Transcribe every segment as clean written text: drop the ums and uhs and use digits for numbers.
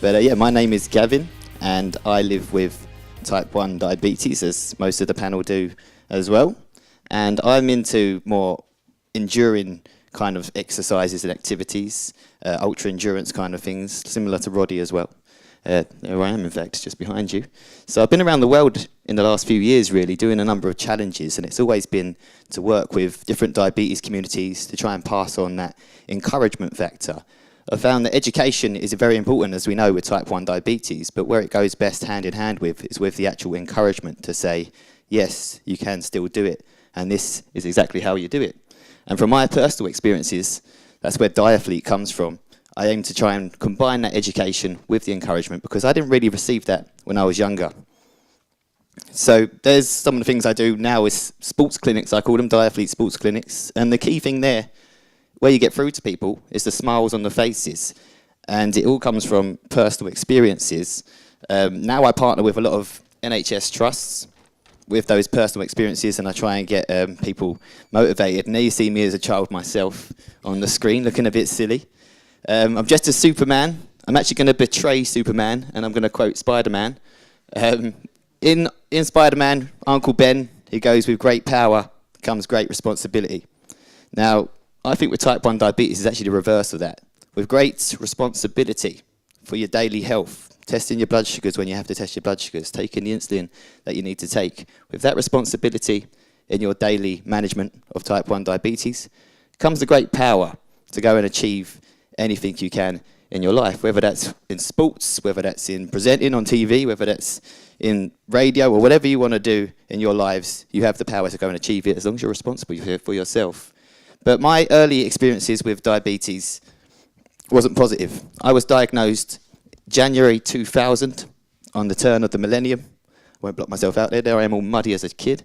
But yeah, my name is Gavin, and I live with type 1 diabetes, as most of the panel do as well. And I'm into more enduring kind of exercises and activities, ultra endurance kind of things, similar to Roddy as well. There I am, in fact, just behind you. So I've been around the world in the last few years, really, doing a number of challenges, and it's always been to work with different diabetes communities to try and pass on that encouragement factor. I found that education is very important, as we know, with type 1 diabetes, but where it goes best hand in hand with is with the actual encouragement to say, yes, you can still do it, and this is exactly how you do it. And from my personal experiences, that's where Diathlete comes from. I aim to try and combine that education with the encouragement, because I didn't really receive that when I was younger. So there's some of the things I do now is sports clinics. I call them Diathlete sports clinics, and the key thing there, where you get through to people, is the smiles on the faces, and it all comes from personal experiences. Now I partner with a lot of NHS trusts with those personal experiences, and I try and get people motivated. Now you see me as a child myself on the screen looking a bit silly. I'm just a Superman. I'm actually going to betray Superman, and I'm going to quote Spider-Man. In Spider-Man, Uncle Ben, he goes, with great power comes great responsibility. Now, I think with type 1 diabetes is actually the reverse of that. With great responsibility for your daily health, testing your blood sugars when you have to test your blood sugars, taking the insulin that you need to take. With that responsibility in your daily management of type 1 diabetes comes the great power to go and achieve anything you can in your life, whether that's in sports, whether that's in presenting on TV, whether that's in radio, or whatever you want to do in your lives, you have the power to go and achieve it as long as you're responsible for yourself. But my early experiences with diabetes wasn't positive. I was diagnosed January 2000, on the turn of the millennium. I won't block myself out there. There I am all muddy as a kid.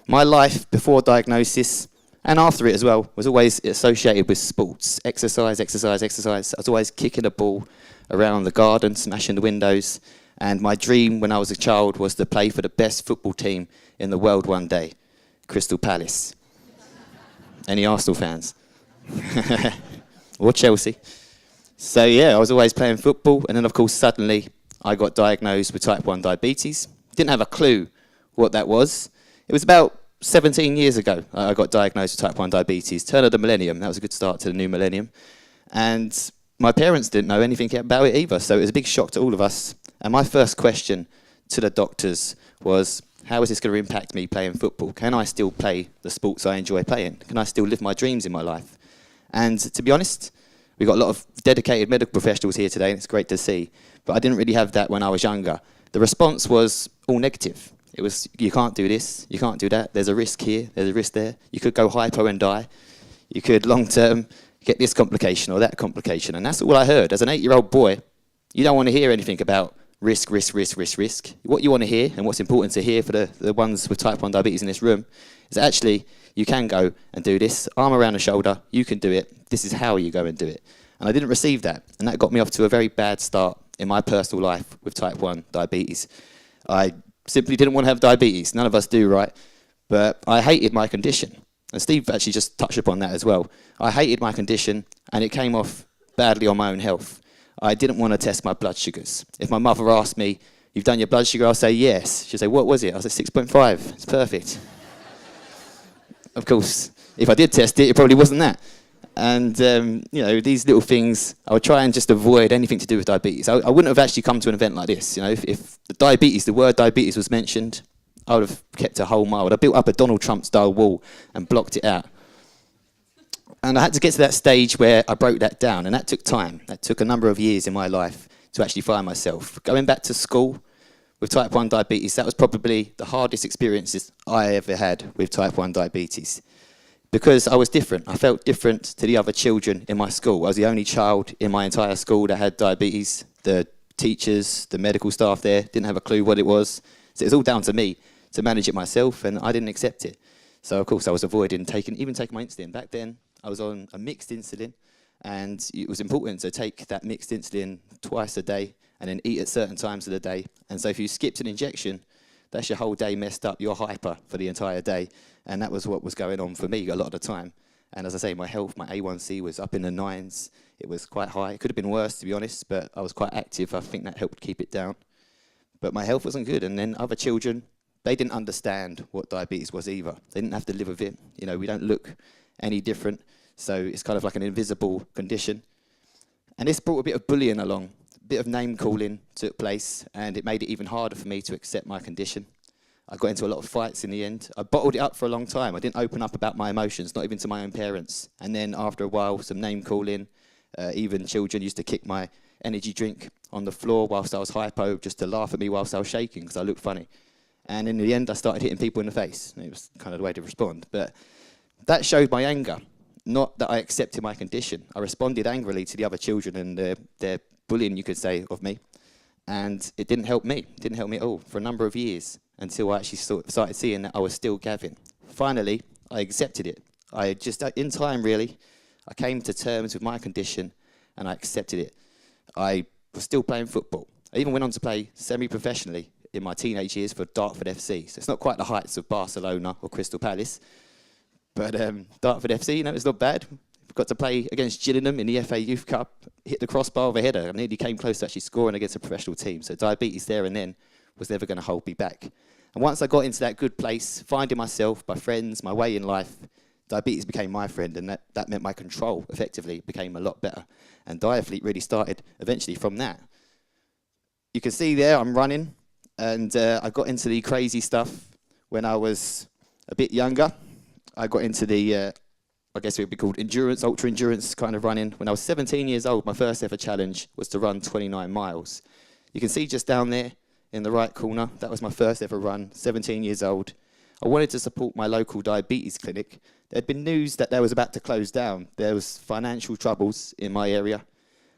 My life before diagnosis, and after it as well, was always associated with sports. Exercise, exercise, exercise. I was always kicking a ball around the garden, smashing the windows. And my dream when I was a child was to play for the best football team in the world one day, Crystal Palace. Any Arsenal fans? Or Chelsea? So yeah, I was always playing football, and then of course suddenly I got diagnosed with type 1 diabetes. Didn't have a clue what that was. It was about 17 years ago I got diagnosed with type 1 diabetes, turn of the millennium. That was a good start to the new millennium. And my parents didn't know anything about it either, so it was a big shock to all of us. And my first question to the doctors was, how is this going to impact me playing football? Can I still play the sports I enjoy playing? Can I still live my dreams in my life? And to be honest, we've got a lot of dedicated medical professionals here today, and it's great to see. But I didn't really have that when I was younger. The response was all negative. It was, you can't do this, you can't do that, there's a risk here, there's a risk there. You could go hypo and die. You could long-term get this complication or that complication. And that's all I heard. As an 8-year-old boy, you don't want to hear anything about risk, risk, risk, risk, risk. What you want to hear, and what's important to hear for the ones with type 1 diabetes in this room, is that actually you can go and do this, arm around the shoulder, you can do it, this is how you go and do it. And I didn't receive that, and that got me off to a very bad start in my personal life with type 1 diabetes. I simply didn't want to have diabetes, none of us do, right? But I hated my condition, and Steve actually just touched upon that as well. I hated my condition, and it came off badly on my own health. I didn't want to test my blood sugars. If my mother asked me, you've done your blood sugar, I'll say yes. She'll say, what was it? I'll say 6.5. It's perfect. Of course, if I did test it, it probably wasn't that. And, you know, these little things, I would try and just avoid anything to do with diabetes. I wouldn't have actually come to an event like this. You know, if the word diabetes was mentioned, I would have kept a whole mile. I would have built up a Donald Trump-style wall and blocked it out. And I had to get to that stage where I broke that down, and that took time. That took a number of years in my life to actually find myself. Going back to school with type 1 diabetes, that was probably the hardest experiences I ever had with type 1 diabetes, because I was different. I felt different to the other children in my school. I was the only child in my entire school that had diabetes. The teachers, the medical staff there didn't have a clue what it was. So it was all down to me to manage it myself, and I didn't accept it. So of course I was avoiding taking my insulin. Back then, I was on a mixed insulin, and it was important to take that mixed insulin twice a day and then eat at certain times of the day. And so if you skipped an injection, that's your whole day messed up. You're hyper for the entire day. And that was what was going on for me a lot of the time. And as I say, my health, my A1C was up in the 9s. It was quite high. It could have been worse, to be honest, but I was quite active. I think that helped keep it down. But my health wasn't good. And then other children, they didn't understand what diabetes was either. They didn't have to live with it. You know, we don't look any different. So it's kind of like an invisible condition. And this brought a bit of bullying along. A bit of name calling took place, and it made it even harder for me to accept my condition. I got into a lot of fights in the end. I bottled it up for a long time. I didn't open up about my emotions, not even to my own parents. And then after a while, some name calling, even children used to kick my energy drink on the floor whilst I was hypo, just to laugh at me whilst I was shaking because I looked funny. And in the end, I started hitting people in the face. It was kind of the way to respond. But that showed my anger, not that I accepted my condition. I responded angrily to the other children and their bullying, you could say, of me. And it didn't help me. It didn't help me at all for a number of years until I actually started seeing that I was still Gavin. Finally, I accepted it. I just, in time really, I came to terms with my condition and I accepted it. I was still playing football. I even went on to play semi-professionally in my teenage years for Dartford FC. So it's not quite the heights of Barcelona or Crystal Palace, but Dartford FC, you know, it's not bad. Got to play against Gillingham in the FA Youth Cup, hit the crossbar with a header. I nearly came close to actually scoring against a professional team. So diabetes there and then was never going to hold me back. And once I got into that good place, finding myself, my friends, my way in life, diabetes became my friend, and that meant my control effectively became a lot better. And Diathlete really started eventually from that. You can see there I'm running, and I got into the crazy stuff when I was a bit younger. I got into the I guess it would be called endurance, ultra endurance kind of running. When I was 17 years old, my first ever challenge was to run 29 miles. You can see just down there in the right corner, that was my first ever run, 17 years old. I wanted to support my local diabetes clinic. There had been news that they was about to close down. There was financial troubles in my area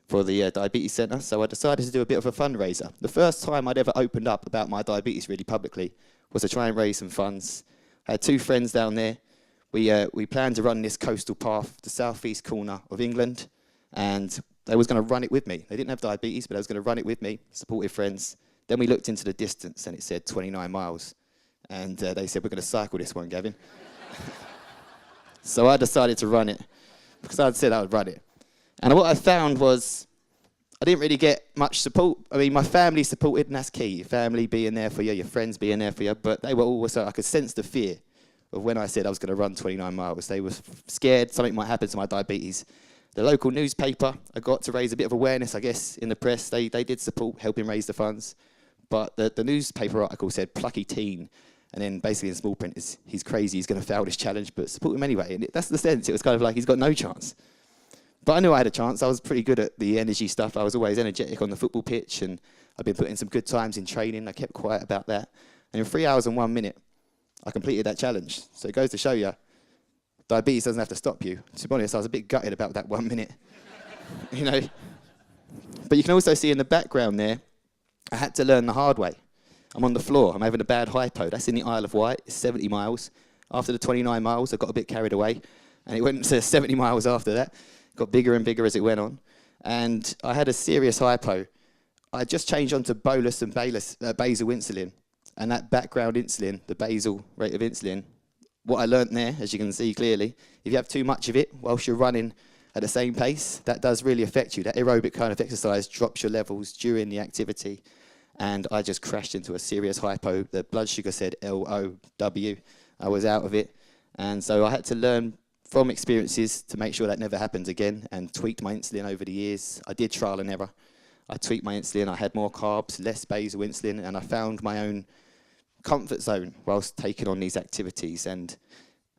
for the diabetes centre, so I decided to do a bit of a fundraiser. The first time I'd ever opened up about my diabetes really publicly was to try and raise some funds. I had 2 friends down there. We planned to run this coastal path, the southeast corner of England, and they was going to run it with me. They didn't have diabetes, but they was going to run it with me, supportive friends. Then we looked into the distance, and it said 29 miles. And they said, we're going to cycle this one, Gavin. So I decided to run it, because I'd said I would run it. And what I found was I didn't really get much support. I mean, my family supported, and that's key. Your family being there for you, your friends being there for you, but they were also, I could sense the fear of when I said I was going to run 29 miles. They were scared something might happen to my diabetes. The local newspaper, I got to raise a bit of awareness, I guess, in the press. They did support helping raise the funds. But the newspaper article said, plucky teen. And then basically in small print, is he's crazy, he's going to fail this challenge, but support him anyway. And that's the sense. It was kind of like he's got no chance. But I knew I had a chance. I was pretty good at the energy stuff. I was always energetic on the football pitch, and I've been putting some good times in training. I kept quiet about that. And in 3 hours and 1 minute, I completed that challenge. So it goes to show you, diabetes doesn't have to stop you. To be honest, I was a bit gutted about that 1 minute, you know. But you can also see in the background there, I had to learn the hard way. I'm on the floor. I'm having a bad hypo. That's in the Isle of Wight. It's 70 miles. After the 29 miles, I got a bit carried away, and it went to 70 miles after that. Got bigger and bigger as it went on. And I had a serious hypo. I just changed onto bolus and basal insulin. And that background insulin, the basal rate of insulin, what I learnt there, as you can see clearly, if you have too much of it whilst you're running at the same pace, that does really affect you. That aerobic kind of exercise drops your levels during the activity. And I just crashed into a serious hypo. The blood sugar said LOW. I was out of it. And so I had to learn from experiences to make sure that never happens again, and tweaked my insulin over the years. I did trial and error. I tweaked my insulin. I had more carbs, less basal insulin, and I found my own comfort zone whilst taking on these activities. And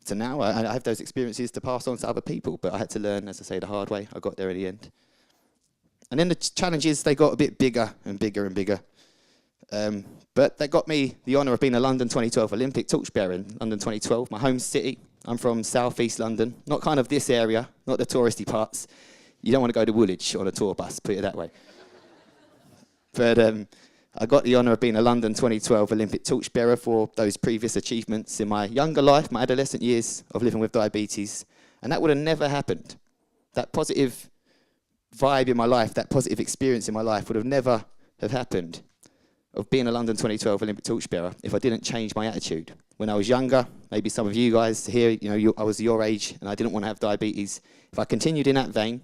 so now I have those experiences to pass on to other people, but I had to learn, as I say, the hard way. I got there in the end. And then the challenges, they got a bit bigger and bigger and bigger. But they got me the honour of being a London 2012 Olympic torchbearer in London 2012, my home city. I'm from southeast London, not kind of this area, not the touristy parts. You don't want to go to Woolwich on a tour bus, put it that way. But I got the honour of being a London 2012 Olympic torchbearer for those previous achievements in my younger life, my adolescent years of living with diabetes. And that would have never happened. That positive vibe in my life, that positive experience in my life would have never have happened of being a London 2012 Olympic torchbearer if I didn't change my attitude. When I was younger, maybe some of you guys here, I was your age and I didn't want to have diabetes. If I continued in that vein,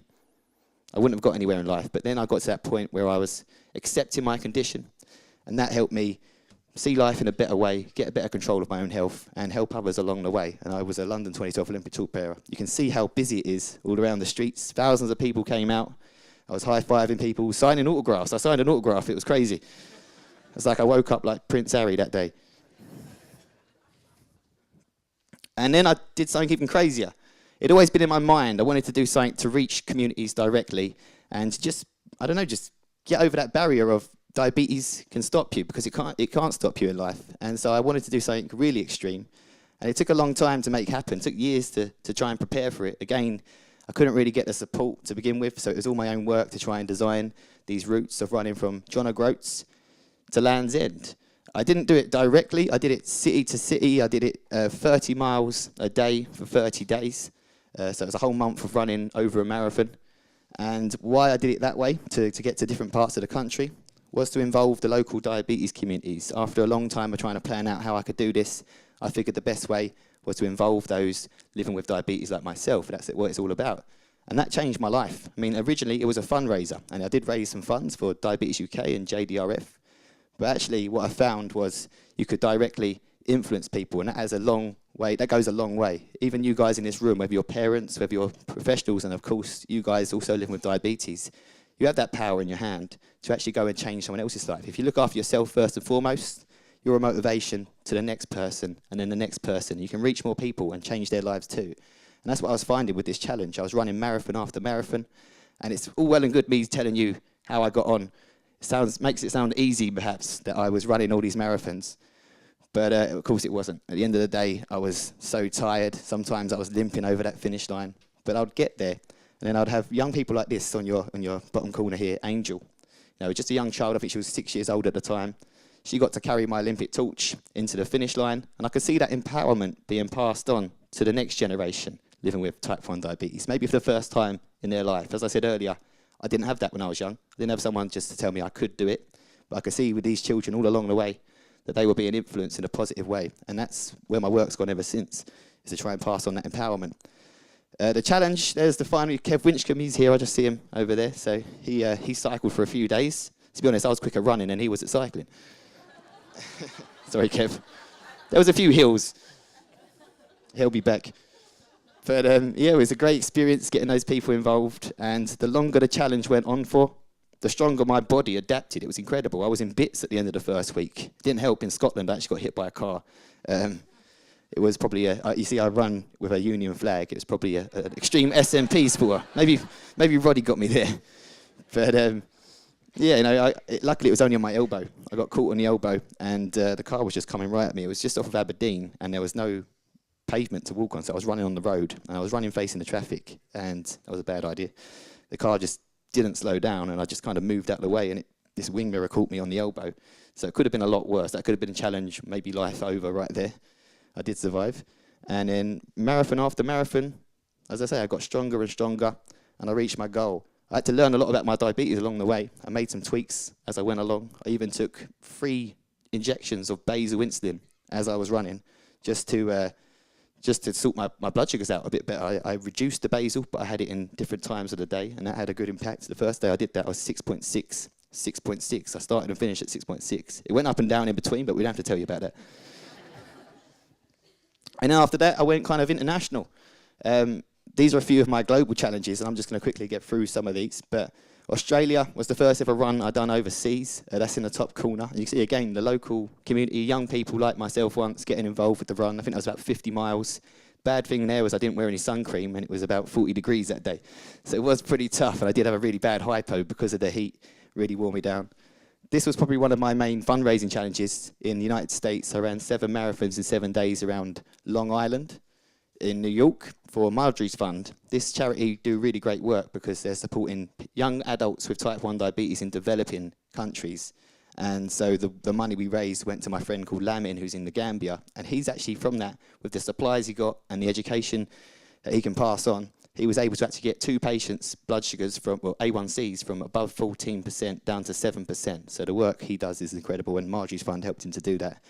I wouldn't have got anywhere in life. But then I got to that point where I was accepting my condition, and that helped me see life in a better way, get a better control of my own health, and help others along the way. And I was a London 2012 Olympic torchbearer. You can see how busy it is all around the streets. Thousands of people came out. I was high-fiving people, signing autographs. I signed an autograph. It was crazy. It's like I woke up like Prince Harry that day. And then I did something even crazier. It'd always been in my mind. I wanted to do something to reach communities directly and just get over that barrier of diabetes can stop you, because it can't stop you in life. And so I wanted to do something really extreme. And it took a long time to make happen. It took years to try and prepare for it. Again, I couldn't really get the support to begin with, so it was all my own work to try and design these routes of running from John O'Groats to Land's End. I didn't do it directly. I did it city to city. I did it 30 miles a day for 30 days. So it was a whole month of running over a marathon. And why I did it that way, to get to different parts of the country, was to involve the local diabetes communities. After a long time of trying to plan out how I could do this, I figured the best way was to involve those living with diabetes like myself. That's what it's all about. And that changed my life. I mean, originally it was a fundraiser, and I did raise some funds for Diabetes UK and JDRF. But actually what I found was you could directly influence people, and that goes a long way. Even you guys in this room, whether you're parents, whether you're professionals, and of course you guys also living with diabetes, you have that power in your hand to actually go and change someone else's life. If you look after yourself first and foremost, you're a motivation to the next person, and then the next person. You can reach more people and change their lives too. And that's what I was finding with this challenge. I was running marathon after marathon, and it's all well and good me telling you how I got on. Makes it sound easy, perhaps, that I was running all these marathons. But of course it wasn't. At the end of the day, I was so tired. Sometimes I was limping over that finish line. But I'd get there, and then I'd have young people like this on your bottom corner here, Angel. Just a young child. I think she was 6 years old at the time. She got to carry my Olympic torch into the finish line, and I could see that empowerment being passed on to the next generation living with type 1 diabetes, maybe for the first time in their life. As I said earlier, I didn't have that when I was young. I didn't have someone just to tell me I could do it, but I could see with these children all along the way that they were being influenced in a positive way, and that's where my work's gone ever since, is to try and pass on that empowerment. The challenge, there's the final Kev Winchcombe, he's here, I just see him over there, so he cycled for a few days. To be honest, I was quicker running than he was at cycling. Sorry, Kev. There was a few hills. He'll be back. But it was a great experience getting those people involved, and the longer the challenge went on for, the stronger my body adapted. It was incredible. I was in bits at the end of the first week. It didn't help in Scotland, I actually got hit by a car. It was probably you see I run with a Union flag. It was probably an extreme SNP sport. Maybe Roddy got me there. But luckily it was only on my elbow. I got caught on the elbow, and the car was just coming right at me. It was just off of Aberdeen, and there was no pavement to walk on, so I was running on the road, and I was running facing the traffic, and that was a bad idea. The car just didn't slow down, and I just kind of moved out of the way, and this wing mirror caught me on the elbow. So it could have been a lot worse. That could have been a challenge, maybe life over right there. I did survive. And then marathon after marathon, as I say, I got stronger and stronger, and I reached my goal. I had to learn a lot about my diabetes along the way. I made some tweaks as I went along. I even took 3 injections of basal insulin as I was running, just to sort my blood sugars out a bit better. I reduced the basal, but I had it in different times of the day, and that had a good impact. The first day I did that, I was 6.6. 6.6. I started and finished at 6.6. It went up and down in between, but we don't have to tell you about that. And then after that, I went kind of international. These are a few of my global challenges, and I'm just going to quickly get through some of these. But Australia was the first ever run I'd done overseas. That's in the top corner. And you can see, again, the local community, young people like myself once getting involved with the run. I think that was about 50 miles. Bad thing there was I didn't wear any sun cream, and it was about 40 degrees that day. So it was pretty tough, and I did have a really bad hypo because of the heat. Really wore me down. This was probably one of my main fundraising challenges in the United States. I ran 7 marathons in 7 days around Long Island in New York for Marjorie's Fund. This charity do really great work because they're supporting young adults with type 1 diabetes in developing countries. And so the money we raised went to my friend called Lamin, who's in the Gambia. And he's actually from that, with the supplies he got and the education that he can pass on, he was able to actually get 2 patients' blood sugars from, well, A1Cs from above 14% down to 7%. So the work he does is incredible, and Margie's Fund helped him to do that.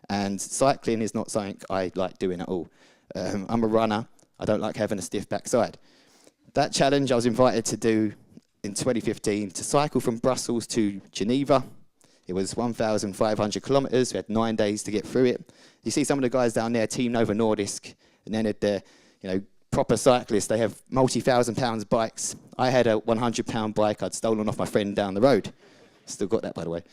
And cycling is not something I like doing at all. I'm a runner. I don't like having a stiff backside. That challenge I was invited to do in 2015, to cycle from Brussels to Geneva. It was 1,500 kilometres. We had 9 days to get through it. You see some of the guys down there, Team Novo Nordisk, and then at the, proper cyclists, they have multi-1,000-pound bikes. I had a 100-pound bike I'd stolen off my friend down the road. Still got that, by the way.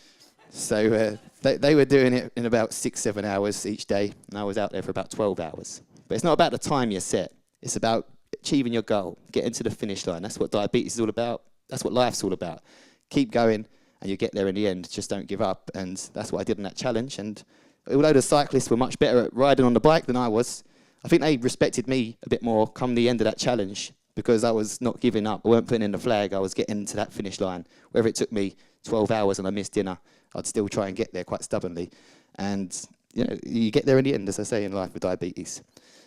So they were doing it in about 6-7 hours each day, and I was out there for about 12 hours. But it's not about the time you set. It's about achieving your goal, getting to the finish line. That's what diabetes is all about. That's what life's all about. Keep going, and you get there in the end. Just don't give up. And that's what I did in that challenge. And although the cyclists were much better at riding on the bike than I was, I think they respected me a bit more come the end of that challenge, because I was not giving up. I weren't putting in the flag. I was getting to that finish line. Whether it took me 12 hours and I missed dinner, I'd still try and get there quite stubbornly. And you get there in the end, as I say, in life with diabetes.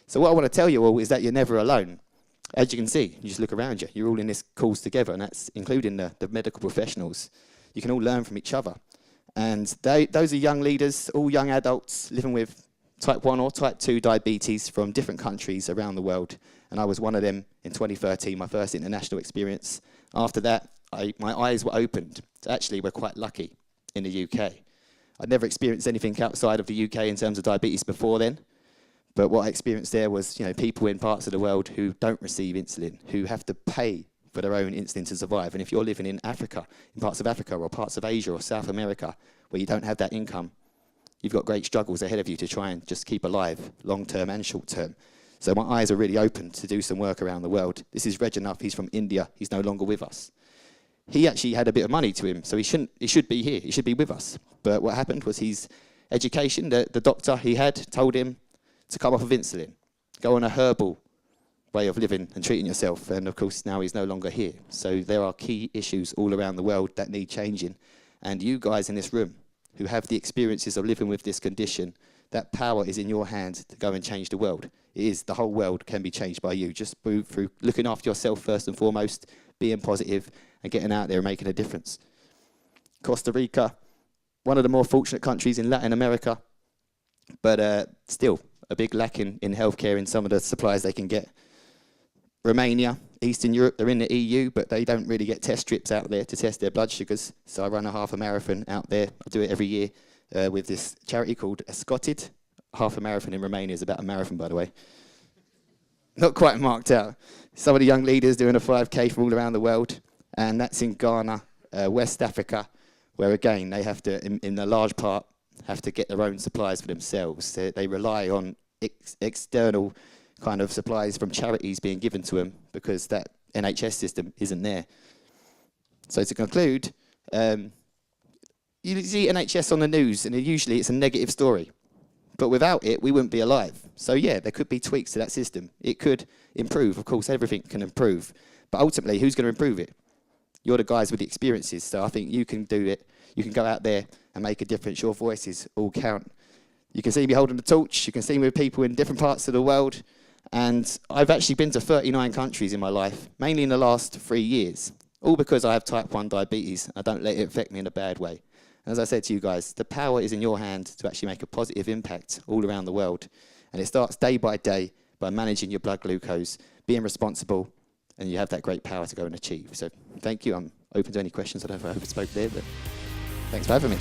So what I want to tell you all is that you're never alone. As you can see, you just look around you. You're all in this cause together, and that's including the medical professionals. You can all learn from each other. And those are young leaders, all young adults living with type 1 or type 2 diabetes from different countries around the world. And I was one of them in 2013, my first international experience. After that, my eyes were opened. Actually, we're quite lucky in the UK. I'd never experienced anything outside of the UK in terms of diabetes before then. But what I experienced there was, people in parts of the world who don't receive insulin, who have to pay for their own insulin to survive. And if you're living in Africa, in parts of Africa or parts of Asia or South America, where you don't have that income, you've got great struggles ahead of you to try and just keep alive, long-term and short-term. So my eyes are really open to do some work around the world. This is Reginald. He's from India. He's no longer with us. He actually had a bit of money to him, so he should be here. He should be with us. But what happened was his education, the doctor he had told him to come off of insulin, go on a herbal way of living and treating yourself. And of course, now he's no longer here. So there are key issues all around the world that need changing. And you guys in this room who have the experiences of living with this condition, that power is in your hands to go and change the world. It is, the whole world can be changed by you. Just through looking after yourself first and foremost, being positive and getting out there and making a difference. Costa Rica, one of the more fortunate countries in Latin America, but still a big lack in healthcare in some of the supplies they can get. Romania, Eastern Europe, they're in the EU, but they don't really get test strips out there to test their blood sugars. So I run a half a marathon out there. I do it every year with this charity called Escoted. Half a marathon in Romania is about a marathon, by the way. Not quite marked out. Some of the young leaders doing a 5K from all around the world, and that's in Ghana, West Africa, where again they have to, in a large part, have to get their own supplies for themselves. They rely on external kind of supplies from charities being given to them because that NHS system isn't there. So to conclude, you see NHS on the news, and usually it's a negative story. But without it, we wouldn't be alive. So yeah, there could be tweaks to that system. It could improve. Of course, everything can improve. But ultimately, who's going to improve it? You're the guys with the experiences. So I think you can do it. You can go out there and make a difference. Your voices all count. You can see me holding the torch. You can see me with people in different parts of the world. And I've actually been to 39 countries in my life, mainly in the last 3 years, all because I have type 1 diabetes. I don't let it affect me in a bad way. As I said to you guys, the power is in your hand to actually make a positive impact all around the world. And it starts day by day by managing your blood glucose, being responsible, and you have that great power to go and achieve. So thank you. I'm open to any questions. I don't know if I overspoke there, but thanks for having me.